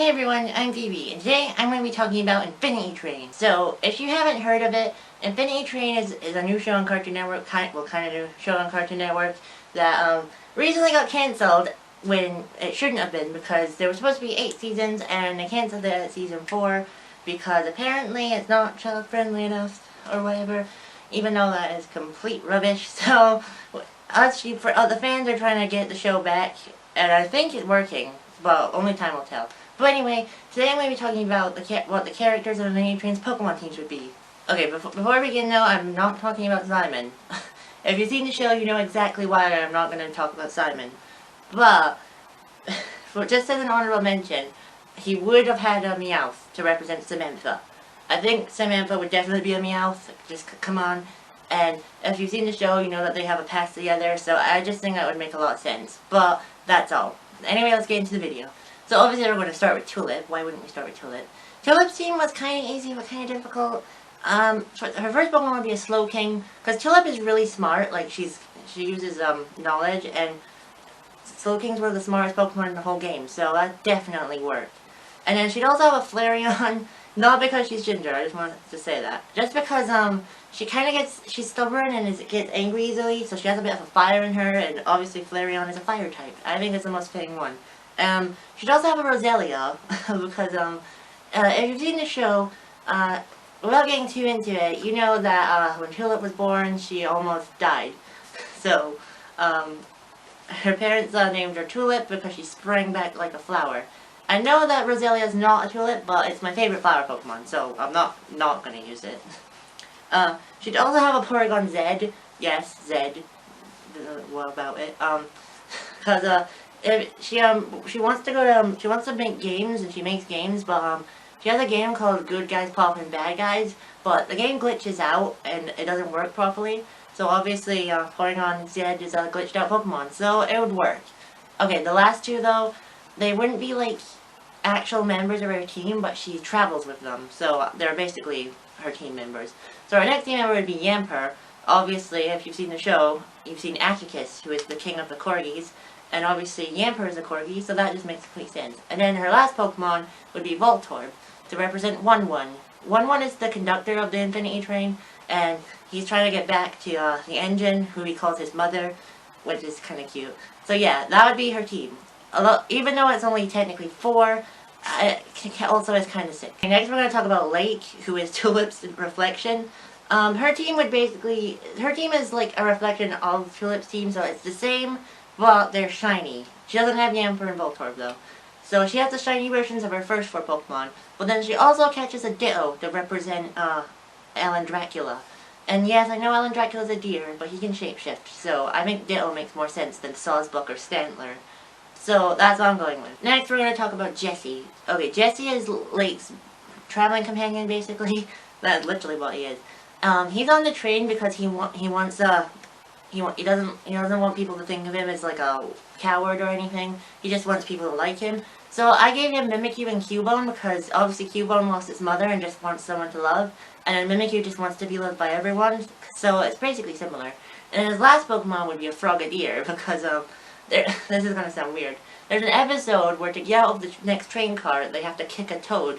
Hey everyone, I'm Phoebe, and today I'm going to be talking about Infinity Train. So, if you haven't heard of it, Infinity Train is a new show on Cartoon Network, kind of new show on Cartoon Network that recently got cancelled when it shouldn't have been because there were supposed to be 8 seasons and they cancelled it at season 4 because apparently it's not child friendly enough or whatever, even though that is complete rubbish. So, the fans are trying to get the show back, and I think it's working, but only time will tell. But anyway, today I'm going to be talking about what the characters of Infinity Train's Pokemon teams would be. Okay, before I begin though, I'm not talking about Simon. If you've seen the show, you know exactly why I'm not going to talk about Simon. But, just as an honorable mention, he would have had a Meowth to represent Samantha. I think Samantha would definitely be a Meowth, just come on. And if you've seen the show, you know that they have a past together, so I just think that would make a lot of sense. But, that's all. Anyway, let's get into the video. So obviously we're going to start with Tulip. Why wouldn't we start with Tulip? Tulip's team was kind of easy but kind of difficult. Her first Pokemon would be a Slowking, because Tulip is really smart. Like she uses knowledge, and Slowkings were the smartest Pokemon in the whole game, so that definitely worked. And then she'd also have a Flareon, not because she's ginger. I just wanted to say that. Just because she kind of she's stubborn and gets angry easily, so she has a bit of a fire in her, and obviously Flareon is a fire type. I think it's the most fitting one. She'd also have a Roselia, because, if you've seen the show, without getting too into it, you know that, when Tulip was born, she almost died. So, her parents, named her Tulip because she sprang back like a flower. I know that Roselia is not a Tulip, but it's my favorite flower Pokemon, so I'm not gonna use it. She'd also have a Porygon Z. Yes, Z. What about it? Because, she wants to make games, and she makes games, but she has a game called Good Guys Poppin' Bad Guys, but the game glitches out and it doesn't work properly. So obviously, Porygon Z is a glitched out Pokemon, so it would work. Okay, the last two though, they wouldn't be like actual members of her team, but she travels with them, so they're basically her team members. So our next team member would be Yamper. Obviously, if you've seen the show, you've seen Atticus, who is the king of the Corgis. And obviously Yamper is a Corgi, so that just makes complete sense. And then her last Pokemon would be Voltorb, to represent 1-1. 1-1 is the conductor of the Infinity Train, and he's trying to get back to the engine, who he calls his mother, which is kind of cute. So yeah, that would be her team. Even though it's only technically 4, it also is kind of sick. Okay, next we're going to talk about Lake, who is Tulip's reflection. Her team is like a reflection of Tulip's team, so it's the same. Well, they're shiny. She doesn't have Yamper and Voltorb, though. So she has the shiny versions of her first 4 Pokemon. But then she also catches a Ditto to represent, Alan Dracula. And yes, I know Alan Dracula's a deer, but he can shapeshift. So I think Ditto makes more sense than Sawsbuck or Stantler. So that's what I'm going with. Next, we're going to talk about Jessie. Okay, Jessie is Lake's traveling companion, basically. That's literally what he is. He's on the train because he doesn't want people to think of him as like a coward or anything. He just wants people to like him. So I gave him Mimikyu and Cubone because obviously Cubone lost its mother and just wants someone to love. And then Mimikyu just wants to be loved by everyone. So it's basically similar. And his last Pokemon would be a Frogadier because this is going to sound weird. There's an episode where to get out of the next train car, they have to kick a toad.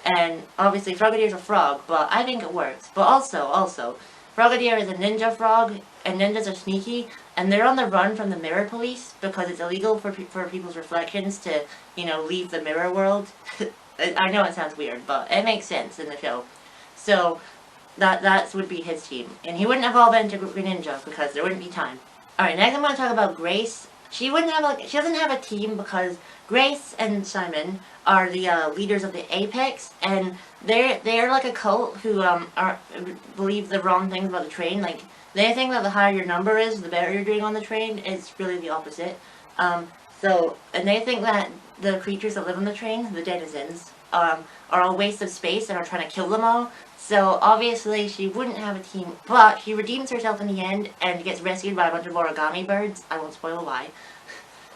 And obviously Frogadier's a frog, but I think it works. But also, Frogadier is a ninja frog, and ninjas are sneaky, and they're on the run from the mirror police because it's illegal for people's reflections to, leave the mirror world. I know it sounds weird, but it makes sense in the show. So, that would be his team. And he wouldn't evolve into Greninja because there wouldn't be time. Alright, next I'm going to talk about Grace. She doesn't have a team because Grace and Simon are the leaders of the Apex, and they're like a cult who believe the wrong things about the train. Like they think that the higher your number is, the better you're doing on the train. It's really the opposite. And they think that the creatures that live on the train, the denizens, are a waste of space and are trying to kill them all. So obviously she wouldn't have a team, but she redeems herself in the end and gets rescued by a bunch of origami birds. I won't spoil why.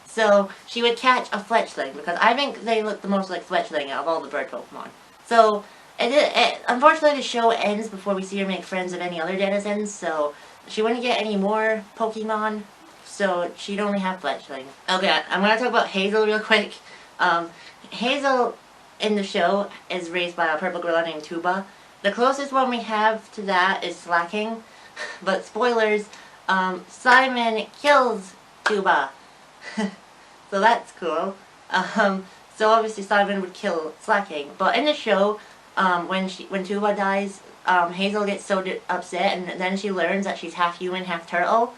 So she would catch a Fletchling because I think they look the most like Fletchling out of all the bird Pokemon. So unfortunately the show ends before we see her make friends with any other denizens, so she wouldn't get any more Pokemon. So she'd only have Fletchling. Okay, I'm gonna talk about Hazel real quick. Hazel in the show is raised by a purple gorilla named Tuba. The closest one we have to that is Slacking, but spoilers, Simon kills Tuba. So that's cool. So obviously Simon would kill Slacking, but in the show, when Tuba dies, Hazel gets so upset, and then she learns that she's half human, half turtle.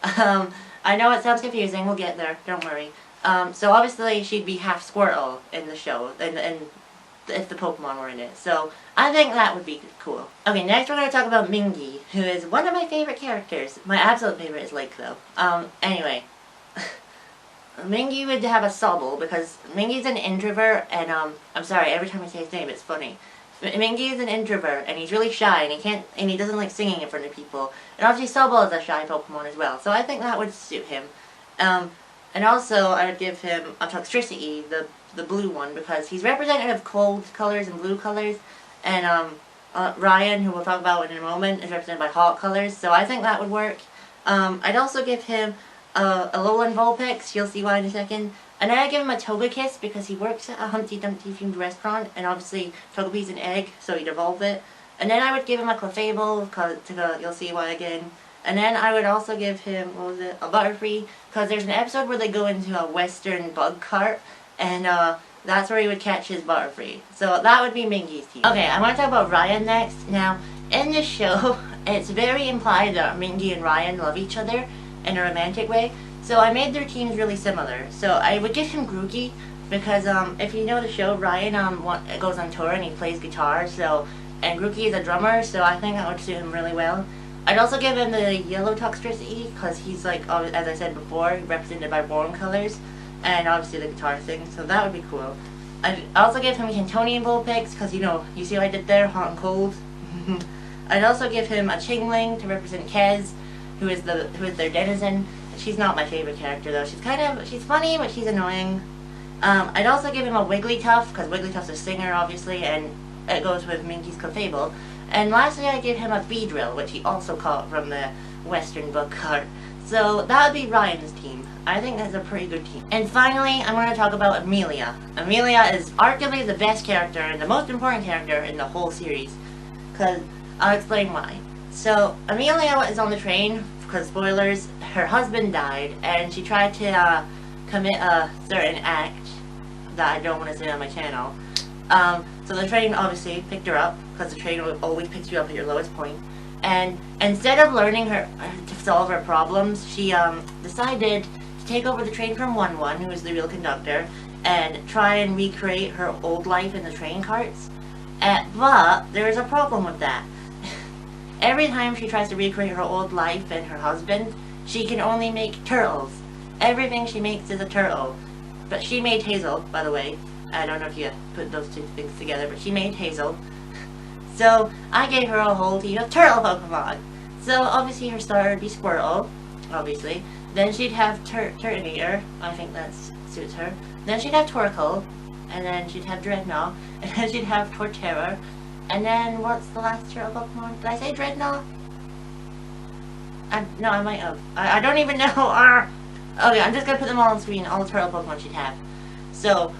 I know it sounds confusing. We'll get there. Don't worry. So obviously she'd be half Squirtle in the show, and if the Pokemon were in it. So I think that would be cool. Okay, next we're going to talk about Minky, who is one of my favorite characters. My absolute favorite is Lake, though. Anyway. Minky would have a Sobble, because Minky's an introvert, and, I'm sorry, every time I say his name, it's funny. Minky is an introvert, and he's really shy, and he doesn't like singing in front of people. And obviously Sobble is a shy Pokemon as well, so I think that would suit him. And also, I would give him a Toxtricity, the blue one, because he's representative of cold colors and blue colors, and, Ryan, who we'll talk about in a moment, is represented by hot colors, so I think that would work. I'd also give him a Alolan Vulpix, you'll see why in a second. And then I give him a Togekiss because he works at a Humpty Dumpty themed restaurant, and obviously Togepi's an egg, so he'd evolve it. And then I would give him a Clefable, you'll see why again. And then I would also give him, a Butterfree, because there's an episode where they go into a western bug cart, and that's where he would catch his Butterfree. So that would be Minky's team. Okay, I want to talk about Ryan next. Now, in this show, it's very implied that Minky and Ryan love each other in a romantic way. So I made their teams really similar. So I would give him Grookey because if you know the show, Ryan goes on tour and he plays guitar. And Grookey is a drummer, so I think that would suit him really well. I'd also give him the yellow Toxtricity because he's like, as I said before, represented by warm colors, and obviously the guitar thing. So that would be cool. I'd also give him Cantonian Vulpix because you see what I did there, hot and cold. I'd also give him a Chingling to represent Kez, who is their denizen. She's not my favorite character though. She's funny, but she's annoying. I'd also give him a Wigglytuff, because Wigglytuff's a singer, obviously, and it goes with Minky's Clefable. And lastly, I give him a Beedrill, which he also caught from the Western book cart. So that would be Ryan's team. I think that's a pretty good team. And finally, I'm going to talk about Emilia. Emilia is arguably the best character and the most important character in the whole series, because I'll explain why. So Emilia is on the train, because spoilers, her husband died, and she tried to commit a certain act that I don't want to say on my channel. So the train obviously picked her up, because the train always picks you up at your lowest point. And instead of learning her to solve her problems, she decided to take over the train from One, who is the real conductor, and try and recreate her old life in the train carts. But there is a problem with that. Every time she tries to recreate her old life and her husband, she can only make turtles. Everything she makes is a turtle. But she made Hazel, by the way. I don't know if you put those two things together, but she made Hazel. So I gave her a whole team of turtle Pokemon. So obviously her starter would be Squirtle, obviously. Then she'd have Turtonator. I think that suits her. Then she'd have Torkoal. And then she'd have Dreadnought. And then she'd have Torterra. And then, what's the last turtle Pokemon? Did I say Dreadnought? No, I might have. I don't even know. Okay, I'm just gonna put them all on screen, all the turtle Pokemon she'd have. So,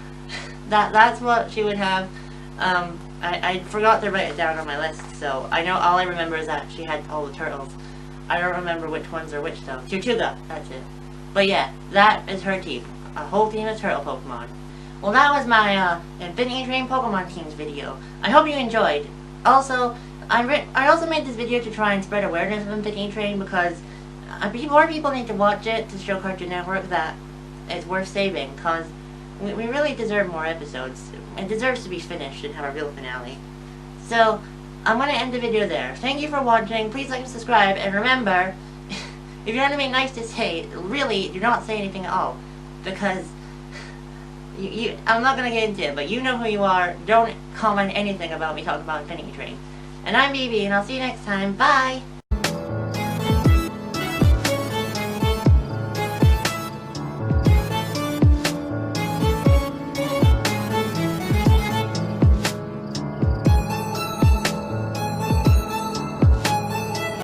that's what she would have. I forgot to write it down on my list, so I know all I remember is that she had all the turtles. I don't remember which ones are which, though. Tortuga, that's it. But yeah, that is her team. A whole team of turtle Pokemon. Well, that was my Infinity Train Pokemon Teams video. I hope you enjoyed. Also, I also made this video to try and spread awareness of Infinity Train because more people need to watch it to show Cartoon Network that it's worth saving, because we really deserve more episodes. It deserves to be finished and have a real finale. So, I'm going to end the video there. Thank you for watching. Please like and subscribe. And remember, if you have anything nice to say, really, do not say anything at all. Because I'm not going to get into it, but you know who you are. Don't comment anything about me talking about Infinity Train. And I'm BB, and I'll see you next time. Bye!